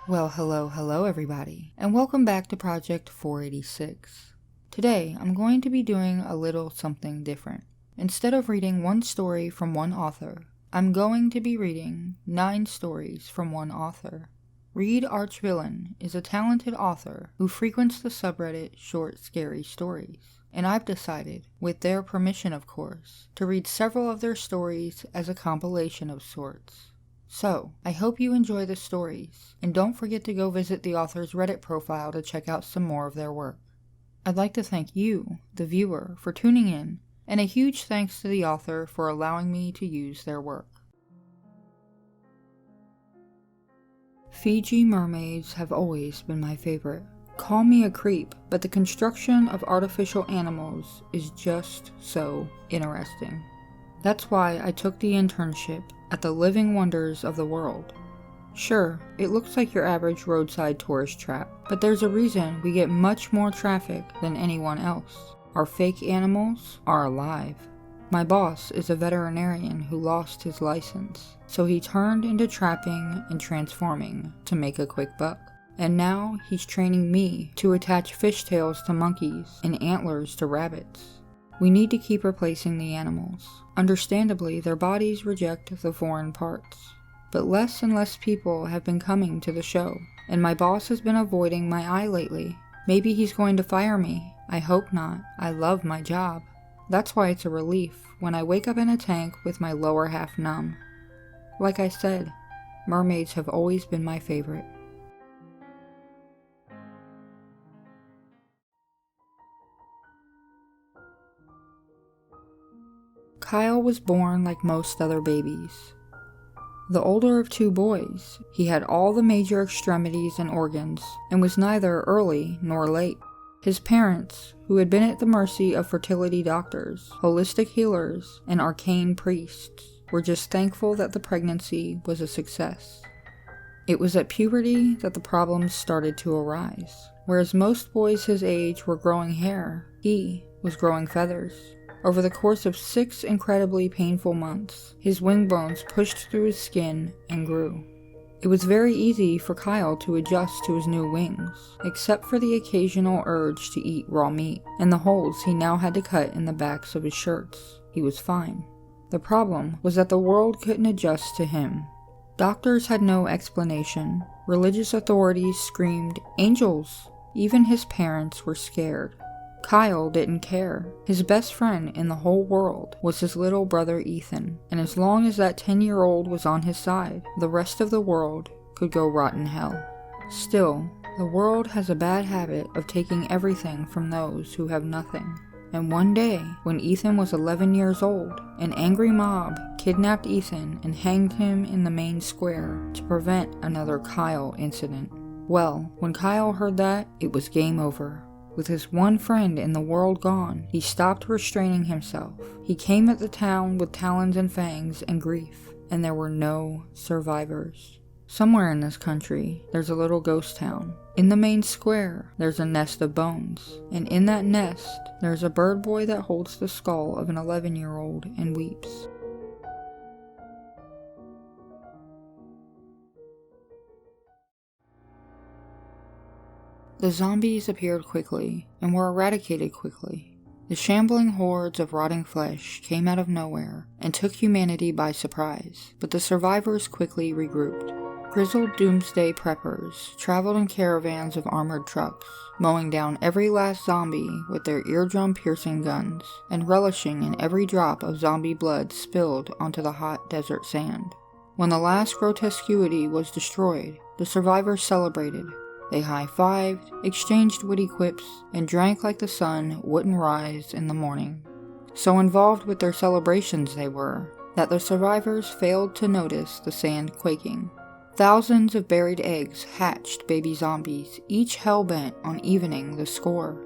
Well, hello everybody, and welcome back to Project 486. Today, I'm going to be doing a little something different. Instead of reading one story from one author, I'm going to be reading 9 stories from one author. ReadArchVillain is a talented author who frequents the subreddit Short Scary Stories, and I've decided, with their permission of course, to read several of their stories as a compilation of sorts. So, I hope you enjoy the stories, and don't forget to go visit the author's Reddit profile to check out some more of their work. I'd like to thank you, the viewer, for tuning in, and a huge thanks to the author for allowing me to use their work. Fiji mermaids have always been my favorite. Call me a creep, but the construction of artificial animals is just so interesting. That's why I took the internship at the Living Wonders of the World. Sure, it looks like your average roadside tourist trap, but there's a reason we get much more traffic than anyone else. Our fake animals are alive. My boss is a veterinarian who lost his license, so he turned into trapping and transforming to make a quick buck. And now he's training me to attach fishtails to monkeys and antlers to rabbits. We need to keep replacing the animals. Understandably, their bodies reject the foreign parts. But less and less people have been coming to the show, and my boss has been avoiding my eye lately. Maybe he's going to fire me. I hope not. I love my job. That's why it's a relief when I wake up in a tank with my lower half numb. Like I said, mermaids have always been my favorite. Kyle was born like most other babies. The older of 2 boys, he had all the major extremities and organs, and was neither early nor late. His parents, who had been at the mercy of fertility doctors, holistic healers, and arcane priests, were just thankful that the pregnancy was a success. It was at puberty that the problems started to arise. Whereas most boys his age were growing hair, he was growing feathers. Over the course of 6 incredibly painful months, his wing bones pushed through his skin and grew. It was very easy for Kyle to adjust to his new wings, except for the occasional urge to eat raw meat, and the holes he now had to cut in the backs of his shirts. He was fine. The problem was that the world couldn't adjust to him. Doctors had no explanation. Religious authorities screamed, "Angels!" Even his parents were scared. Kyle didn't care. His best friend in the whole world was his little brother Ethan, and as long as that 10-year-old was on his side, the rest of the world could go rot in hell. Still, the world has a bad habit of taking everything from those who have nothing. And one day, when Ethan was 11 years old, an angry mob kidnapped Ethan and hanged him in the main square to prevent another Kyle incident. Well, when Kyle heard that, it was game over. With his one friend in the world gone, he stopped restraining himself. He came at the town with talons and fangs and grief, and there were no survivors. Somewhere in this country, there's a little ghost town. In the main square, there's a nest of bones, and in that nest, there's a bird boy that holds the skull of an 11-year-old and weeps. The zombies appeared quickly, and were eradicated quickly. The shambling hordes of rotting flesh came out of nowhere, and took humanity by surprise, but the survivors quickly regrouped. Grizzled doomsday preppers traveled in caravans of armored trucks, mowing down every last zombie with their eardrum-piercing guns, and relishing in every drop of zombie blood spilled onto the hot desert sand. When the last grotesquity was destroyed, the survivors celebrated. They high-fived, exchanged witty quips, and drank like the sun wouldn't rise in the morning. So involved with their celebrations they were, that the survivors failed to notice the sand quaking. Thousands of buried eggs hatched baby zombies, each hell-bent on evening the score.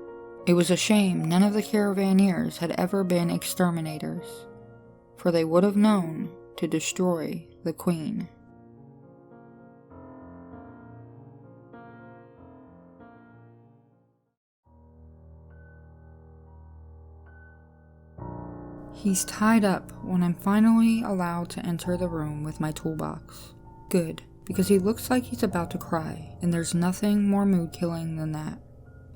It was a shame none of the caravaneers had ever been exterminators, for they would have known to destroy the queen. He's tied up when I'm finally allowed to enter the room with my toolbox. Good. because he looks like he's about to cry, and there's nothing more mood-killing than that.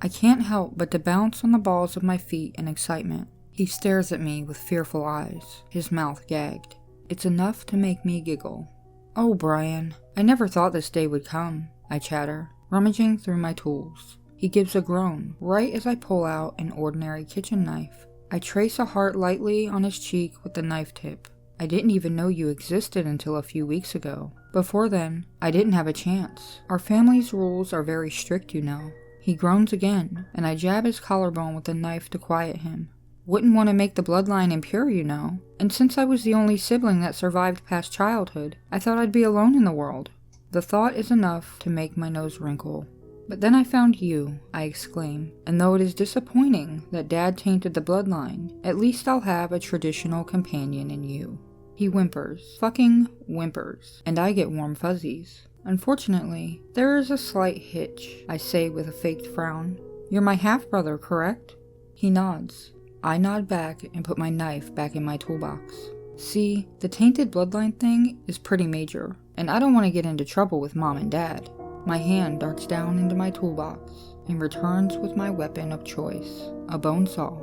I can't help but to bounce on the balls of my feet in excitement. He stares at me with fearful eyes, his mouth gagged. It's enough to make me giggle. "Oh, Brian, I never thought this day would come," I chatter, rummaging through my tools. He gives a groan, right as I pull out an ordinary kitchen knife. I trace a heart lightly on his cheek with the knife tip. "I didn't even know you existed until a few weeks ago. Before then, I didn't have a chance. Our family's rules are very strict, you know." He groans again, and I jab his collarbone with the knife to quiet him. "Wouldn't want to make the bloodline impure, you know. And since I was the only sibling that survived past childhood, I thought I'd be alone in the world." The thought is enough to make my nose wrinkle. "But then I found you," I exclaim, "and though it is disappointing that Dad tainted the bloodline, at least I'll have a traditional companion in you." He whimpers, fucking whimpers, and I get warm fuzzies. "Unfortunately, there is a slight hitch," I say with a faked frown. "You're my half-brother, correct?" He nods. I nod back and put my knife back in my toolbox. See, the tainted bloodline thing is pretty major, and I don't want to get into trouble with Mom and Dad. My hand darts down into my toolbox and returns with my weapon of choice, a bone saw.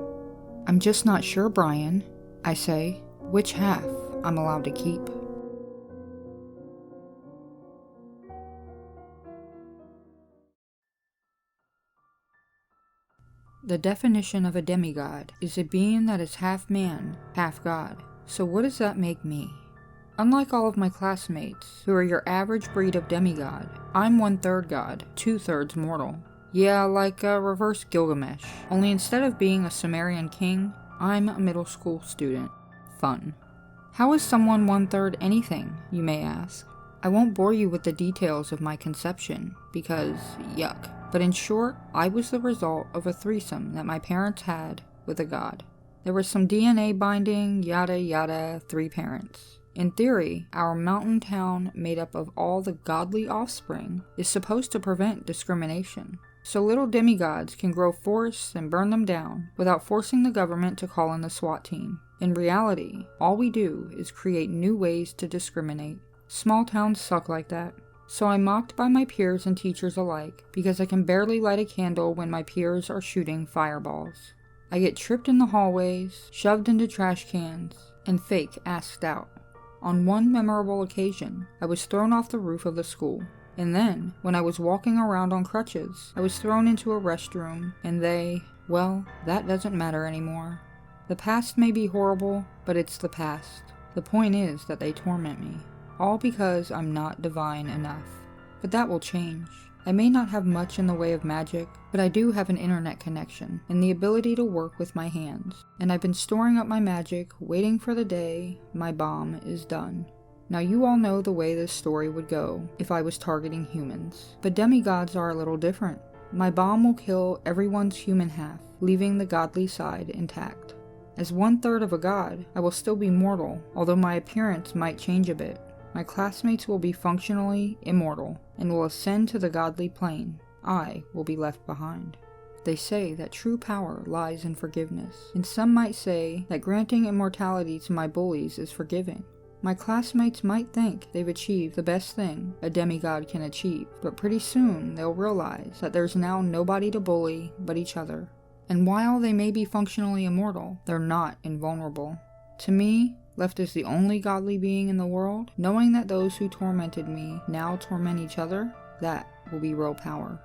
"I'm just not sure, Brian," I say, "which half I'm allowed to keep." The definition of a demigod is a being that is half man, half god. So what does that make me? Unlike all of my classmates, who are your average breed of demigod, I'm 1/3 god, 2/3 mortal. Yeah, like a reverse Gilgamesh, only instead of being a Sumerian king, I'm a middle school student. Fun. How is someone 1/3 anything, you may ask? I won't bore you with the details of my conception, because yuck. But in short, I was the result of a threesome that my parents had with a god. There was some DNA binding, yada yada, 3 parents. In theory, our mountain town made up of all the godly offspring is supposed to prevent discrimination. So little demigods can grow forests and burn them down without forcing the government to call in the SWAT team. In reality, all we do is create new ways to discriminate. Small towns suck like that. So I'm mocked by my peers and teachers alike because I can barely light a candle when my peers are shooting fireballs. I get tripped in the hallways, shoved into trash cans, and fake asked out. On one memorable occasion, I was thrown off the roof of the school. And then, when I was walking around on crutches, I was thrown into a restroom, and well, that doesn't matter anymore. The past may be horrible, but it's the past. The point is that they torment me. All because I'm not divine enough. But that will change. I may not have much in the way of magic, but I do have an internet connection and the ability to work with my hands, and I've been storing up my magic, waiting for the day my bomb is done. Now you all know the way this story would go if I was targeting humans, but demigods are a little different. My bomb will kill everyone's human half, leaving the godly side intact. As 1/3 of a god, I will still be mortal, although my appearance might change a bit. My classmates will be functionally immortal and will ascend to the godly plane. I will be left behind. They say that true power lies in forgiveness, and some might say that granting immortality to my bullies is forgiving. My classmates might think they've achieved the best thing a demigod can achieve, but pretty soon they'll realize that there's now nobody to bully but each other. And while they may be functionally immortal, they're not invulnerable. To me, left as the only godly being in the world, knowing that those who tormented me now torment each other, that will be real power.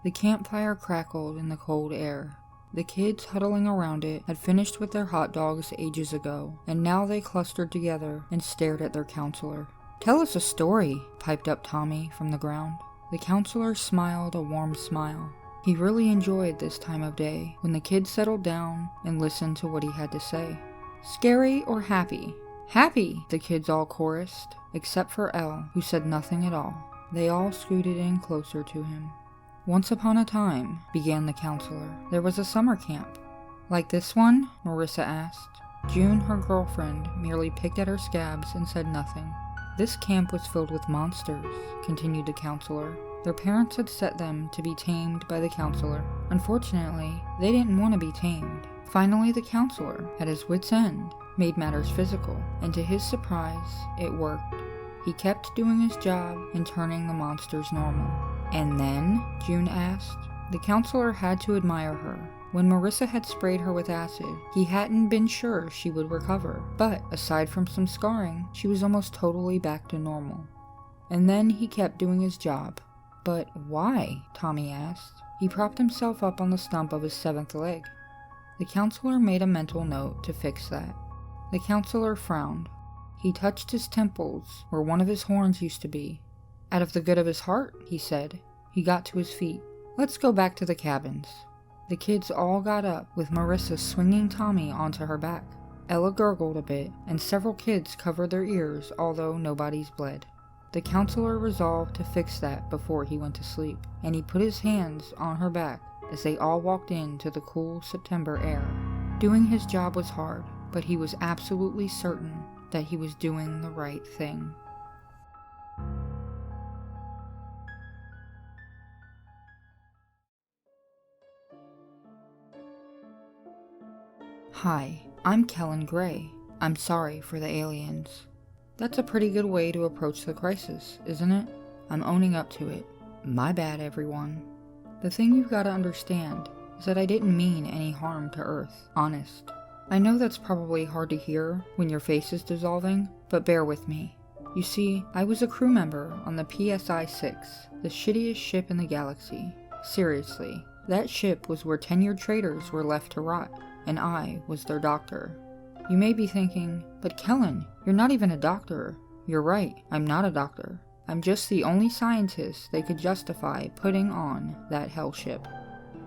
The campfire crackled in the cold air. The kids huddling around it had finished with their hot dogs ages ago, and now they clustered together and stared at their counselor. "Tell us a story," piped up Tommy from the ground. The counselor smiled a warm smile. He really enjoyed this time of day when the kids settled down and listened to what he had to say. "Scary or happy?" "Happy!" the kids all chorused, except for Elle, who said nothing at all. They all scooted in closer to him. "Once upon a time," began the counselor, "there was a summer camp." "Like this one?" Marissa asked. June, her girlfriend, merely picked at her scabs and said nothing. "This camp was filled with monsters," continued the counselor. Their parents had set them to be tamed by the counselor. Unfortunately, they didn't want to be tamed. Finally, the counselor, at his wit's end, made matters physical, and to his surprise, it worked. He kept doing his job and turning the monsters normal. And then, June asked. The counselor had to admire her. When Marissa had sprayed her with acid, he hadn't been sure she would recover, but aside from some scarring, she was almost totally back to normal. And then he kept doing his job. But why? Tommy asked. He propped himself up on the stump of his 7th leg. The counselor made a mental note to fix that. The counselor frowned. He touched his temples, where one of his horns used to be. Out of the good of his heart, he said. He got to his feet. Let's go back to the cabins. The kids all got up, with Marissa swinging Tommy onto her back. Ella gurgled a bit, and several kids covered their ears, although nobody's bled. The counselor resolved to fix that before he went to sleep, and he put his hands on her back as they all walked into the cool September air. Doing his job was hard, but he was absolutely certain that he was doing the right thing. Hi, I'm Kellen Gray. I'm sorry for the aliens. That's a pretty good way to approach the crisis, isn't it? I'm owning up to it. My bad, everyone. The thing you've got to understand is that I didn't mean any harm to Earth, honest. I know that's probably hard to hear when your face is dissolving, but bear with me. You see, I was a crew member on the PSI-6, the shittiest ship in the galaxy. Seriously, that ship was where tenured traitors were left to rot, and I was their doctor. You may be thinking, but Kellen, you're not even a doctor. You're right, I'm not a doctor. I'm just the only scientist they could justify putting on that hell ship.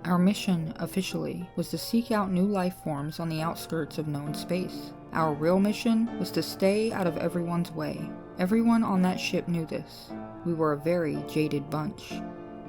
Our mission, officially, was to seek out new life forms on the outskirts of known space. Our real mission was to stay out of everyone's way. Everyone on that ship knew this. We were a very jaded bunch.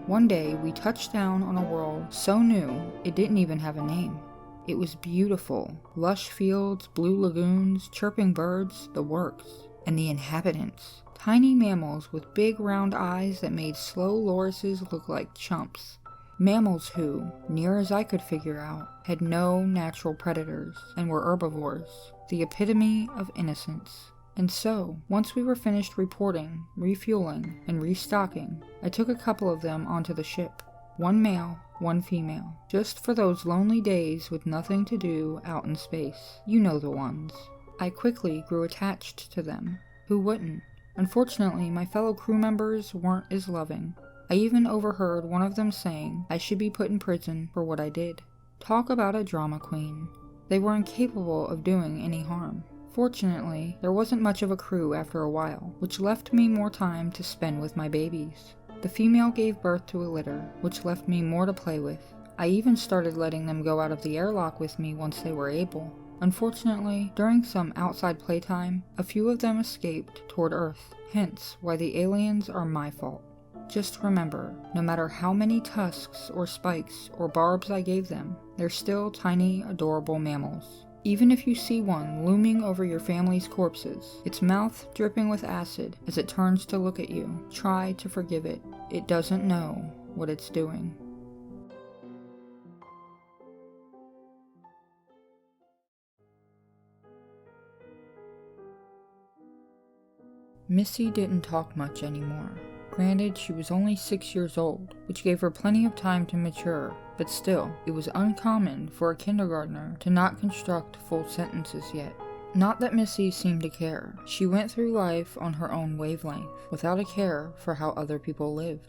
One day, we touched down on a world so new, it didn't even have a name. It was beautiful. Lush fields, blue lagoons, chirping birds, the works. And the inhabitants. Tiny mammals with big round eyes that made slow lorises look like chumps. Mammals who, near as I could figure out, had no natural predators and were herbivores. The epitome of innocence. And so, once we were finished reporting, refueling, and restocking, I took a couple of them onto the ship. One male, one female. Just for those lonely days with nothing to do out in space. You know the ones. I quickly grew attached to them. Who wouldn't? Unfortunately, my fellow crew members weren't as loving. I even overheard one of them saying I should be put in prison for what I did. Talk about a drama queen. They were incapable of doing any harm. Fortunately, there wasn't much of a crew after a while, which left me more time to spend with my babies. The female gave birth to a litter, which left me more to play with. I even started letting them go out of the airlock with me once they were able. Unfortunately, during some outside playtime, a few of them escaped toward Earth, hence why the aliens are my fault. Just remember, no matter how many tusks or spikes or barbs I gave them, they're still tiny, adorable mammals. Even if you see one looming over your family's corpses, its mouth dripping with acid as it turns to look at you, try to forgive it. It doesn't know what it's doing. Missy didn't talk much anymore. Granted, she was only 6 years old, which gave her plenty of time to mature, but still, it was uncommon for a kindergartner to not construct full sentences yet. Not that Missy seemed to care. She went through life on her own wavelength, without a care for how other people lived.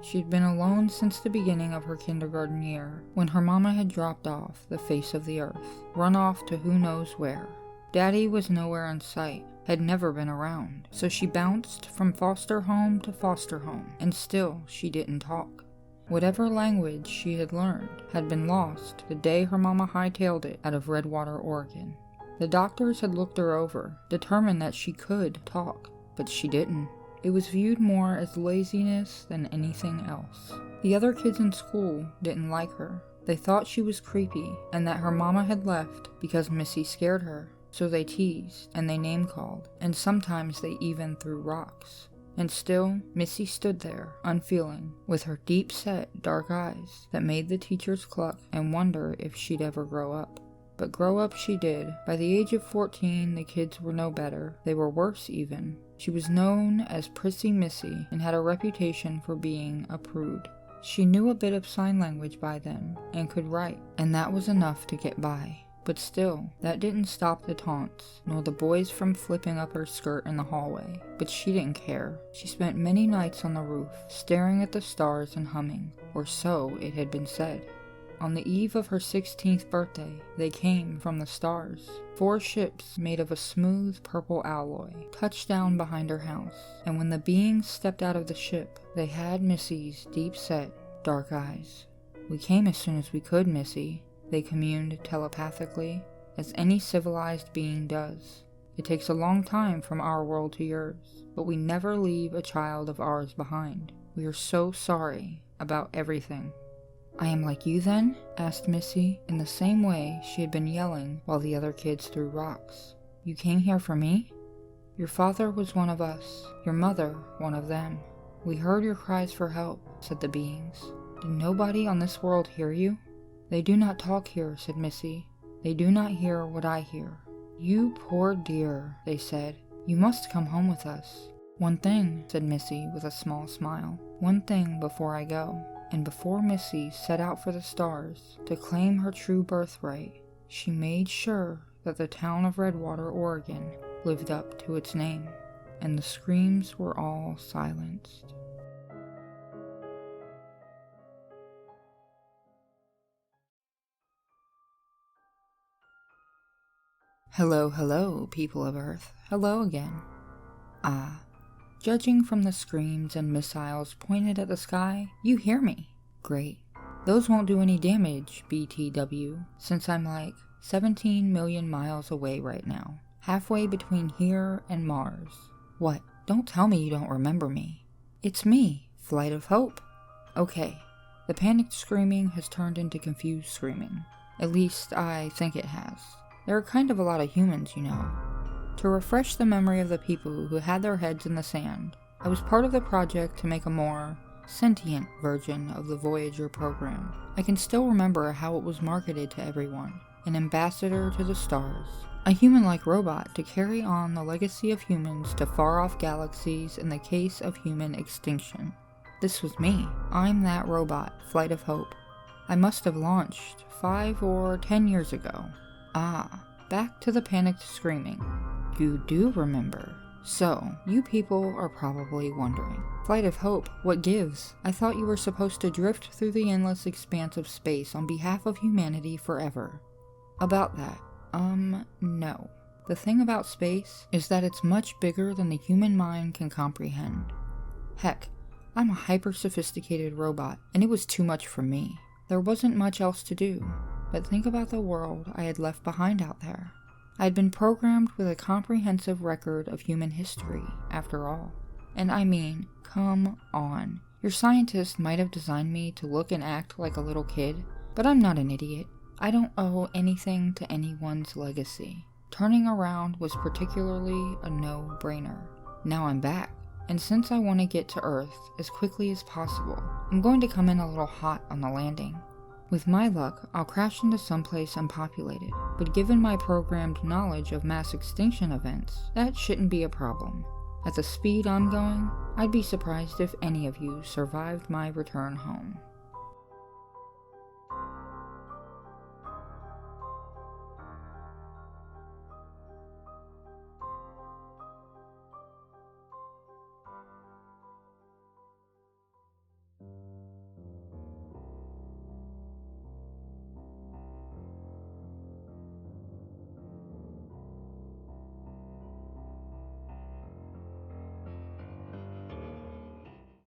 She'd been alone since the beginning of her kindergarten year, when her mama had dropped off the face of the earth, run off to who knows where. Daddy was nowhere in sight, had never been around, so she bounced from foster home to foster home, and still she didn't talk. Whatever language she had learned had been lost the day her mama hightailed it out of Redwater, Oregon. The doctors had looked her over, determined that she could talk, but she didn't. It was viewed more as laziness than anything else. The other kids in school didn't like her. They thought she was creepy, and that her mama had left because Missy scared her. So they teased, and they name-called, and sometimes they even threw rocks. And still, Missy stood there, unfeeling, with her deep-set, dark eyes that made the teachers cluck and wonder if she'd ever grow up. But grow up she did. By the age of 14, the kids were no better. They were worse, even. She was known as Prissy Missy and had a reputation for being a prude. She knew a bit of sign language by then and could write, and that was enough to get by. But still, that didn't stop the taunts, nor the boys from flipping up her skirt in the hallway. But she didn't care. She spent many nights on the roof, staring at the stars and humming, or so it had been said. On the eve of her 16th birthday, they came from the stars. 4 ships made of a smooth purple alloy touched down behind her house, and when the beings stepped out of the ship, they had Missy's deep-set, dark eyes. "We came as soon as we could, Missy," they communed telepathically, as any civilized being does. "It takes a long time from our world to yours, but we never leave a child of ours behind. We are so sorry about everything." "I am like you then?" asked Missy, in the same way she had been yelling while the other kids threw rocks. "You came here for me?" "Your father was one of us, your mother one of them. We heard your cries for help," said the beings. "Did nobody on this world hear you?" "They do not talk here," said Missy. "They do not hear what I hear." "You poor dear," they said. "You must come home with us." "One thing," said Missy with a small smile. "One thing before I go." And before Missy set out for the stars to claim her true birthright, she made sure that the town of Redwater, Oregon, lived up to its name, and the screams were all silenced. Hello, hello, people of Earth. Hello again. Judging from the screams and missiles pointed at the sky, you hear me. Great. Those won't do any damage, BTW, since I'm like 17 million miles away right now, halfway between here and Mars. What? Don't tell me you don't remember me. It's me, Flight of Hope. Okay, the panicked screaming has turned into confused screaming. At least, I think it has. There are kind of a lot of humans, you know. To refresh the memory of the people who had their heads in the sand, I was part of the project to make a more sentient version of the Voyager program. I can still remember how it was marketed to everyone. An ambassador to the stars. A human-like robot to carry on the legacy of humans to far-off galaxies in the case of human extinction. This was me. I'm that robot, Flight of Hope. I must have launched 5 or 10 years ago. Back to the panicked screaming. You do remember. So, you people are probably wondering. Flight of Hope, what gives? I thought you were supposed to drift through the endless expanse of space on behalf of humanity forever. About that, no. The thing about space is that it's much bigger than the human mind can comprehend. Heck, I'm a hyper-sophisticated robot, and it was too much for me. There wasn't much else to do. But think about the world I had left behind out there. I had been programmed with a comprehensive record of human history, after all. And I mean, come on. Your scientist might have designed me to look and act like a little kid, but I'm not an idiot. I don't owe anything to anyone's legacy. Turning around was particularly a no-brainer. Now I'm back, and since I want to get to Earth as quickly as possible, I'm going to come in a little hot on the landing. With my luck, I'll crash into someplace unpopulated, but given my programmed knowledge of mass extinction events, that shouldn't be a problem. At the speed I'm going, I'd be surprised if any of you survived my return home.